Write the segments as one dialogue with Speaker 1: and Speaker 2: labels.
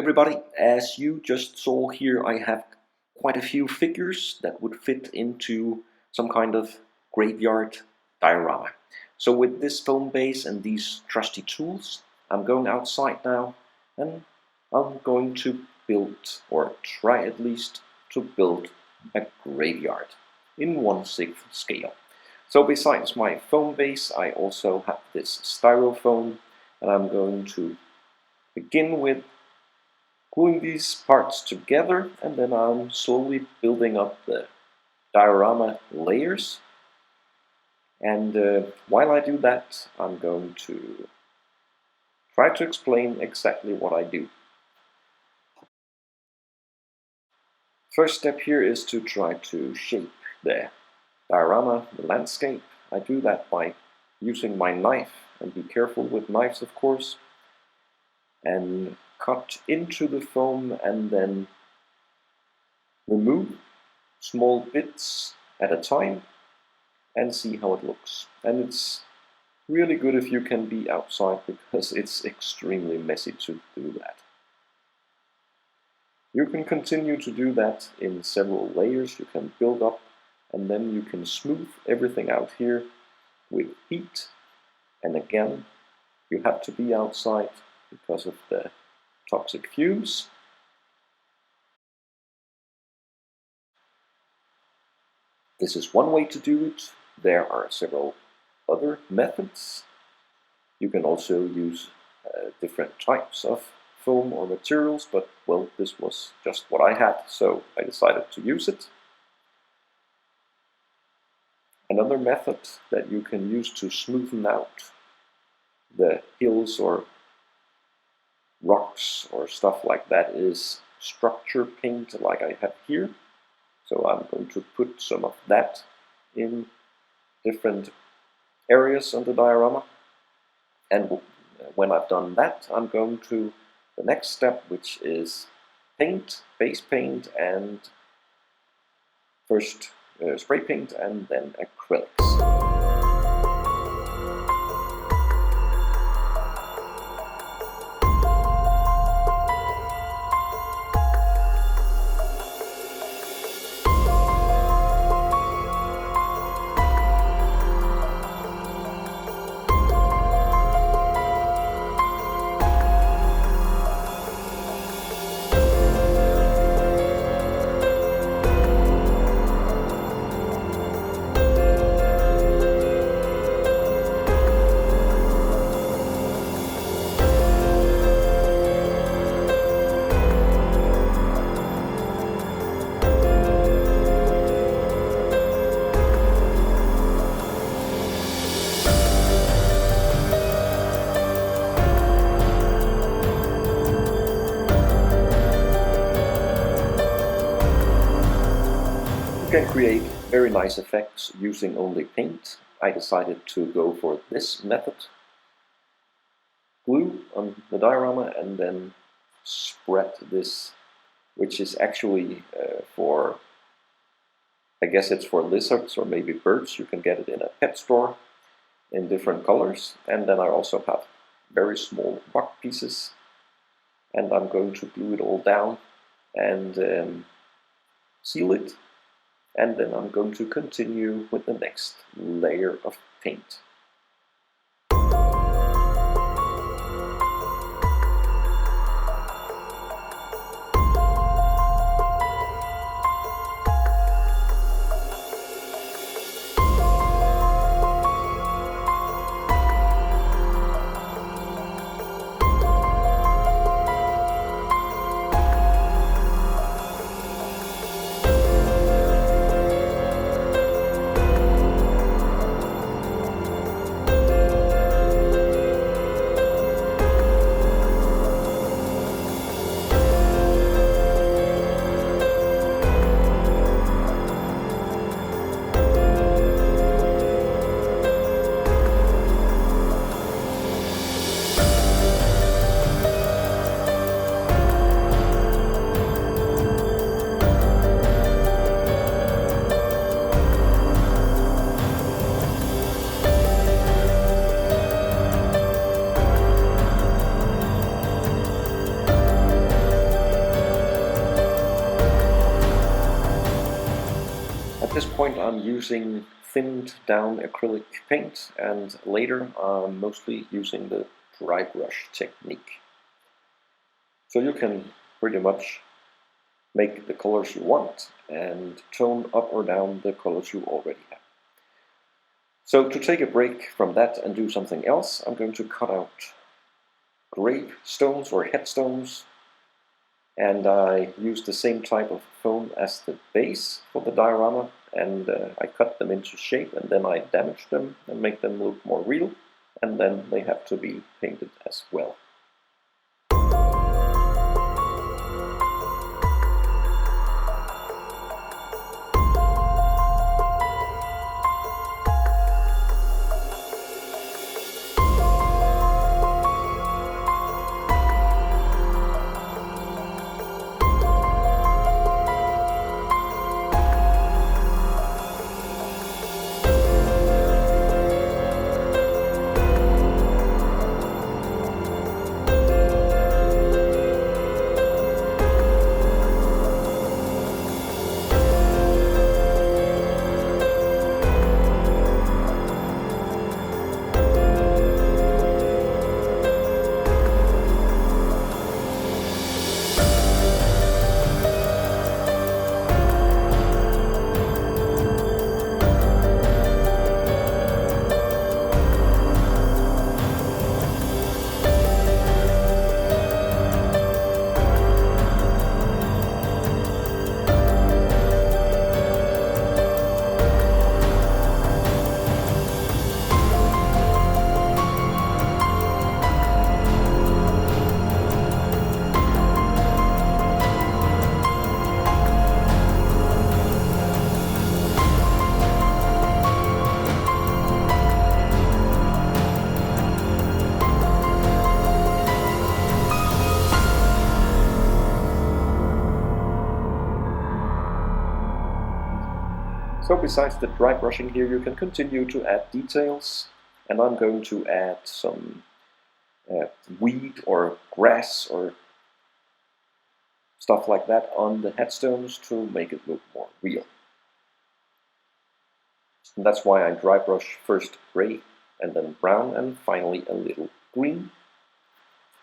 Speaker 1: everybody, as you just saw here, I have quite a few figures that would fit into some kind of graveyard diorama. So with this foam base and these trusty tools, I'm going outside now and I'm going to build, or try at least to build, a graveyard in 1/6 scale. So besides my foam base, I also have this styrofoam, and I'm going to begin with gluing these parts together, and then I'm slowly building up the diorama layers. And while I do that, I'm going to try to explain exactly what I do. First step here is to try to shape the diorama, the landscape. I do that by using my knife, and be careful with knives of course, and cut into the foam and then remove small bits at a time and see how it looks. And it's really good if you can be outside, because it's extremely messy to do that. You can continue to do that in several layers. You can build up and then you can smooth everything out here with heat. And again, you have to be outside because of the toxic fumes. This is one way to do it. There are several other methods. You can also use different types of foam or materials, but well, this was just what I had, so I decided to use it. Another method that you can use to smoothen out the hills or rocks or stuff like that is structure paint, like I have here. So I'm going to put some of that in different areas on the diorama. And when I've done that, I'm going to the next step, which is paint, base paint, and first spray paint and then acrylics. You can create very nice effects using only paint. I decided to go for this method. Glue on the diorama and then spread this, which is actually for, I guess it's for lizards or maybe birds. You can get it in a pet store in different colors. And then I also have very small rock pieces, and I'm going to glue it all down and seal it. And then I'm going to continue with the next layer of paint. this point I'm using thinned down acrylic paint, and later I'm mostly using the dry brush technique. So you can pretty much make the colors you want and tone up or down the colors you already have. So to take a break from that and do something else, I'm going to cut out gravestones or headstones, and I used the same type of foam as the base for the diorama, and I cut them into shape and then I damaged them and make them look more real, and then they have to be painted as well. So besides the dry brushing here, you can continue to add details, and I'm going to add some weed or grass or stuff like that on the headstones to make it look more real. And that's why I dry brush first gray and then brown and finally a little green.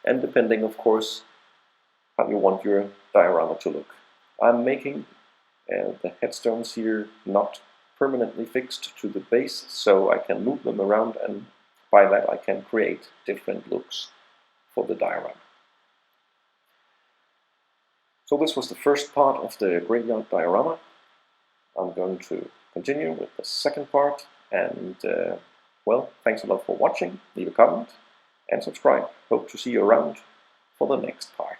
Speaker 1: And depending, of course, how you want your diorama to look. I'm making the headstones here not permanently fixed to the base, so I can move them around, and by that I can create different looks for the diorama. So this was the first part of the graveyard diorama. I'm going to continue with the second part, and well, thanks a lot for watching. Leave a comment and subscribe. Hope to see you around for the next part.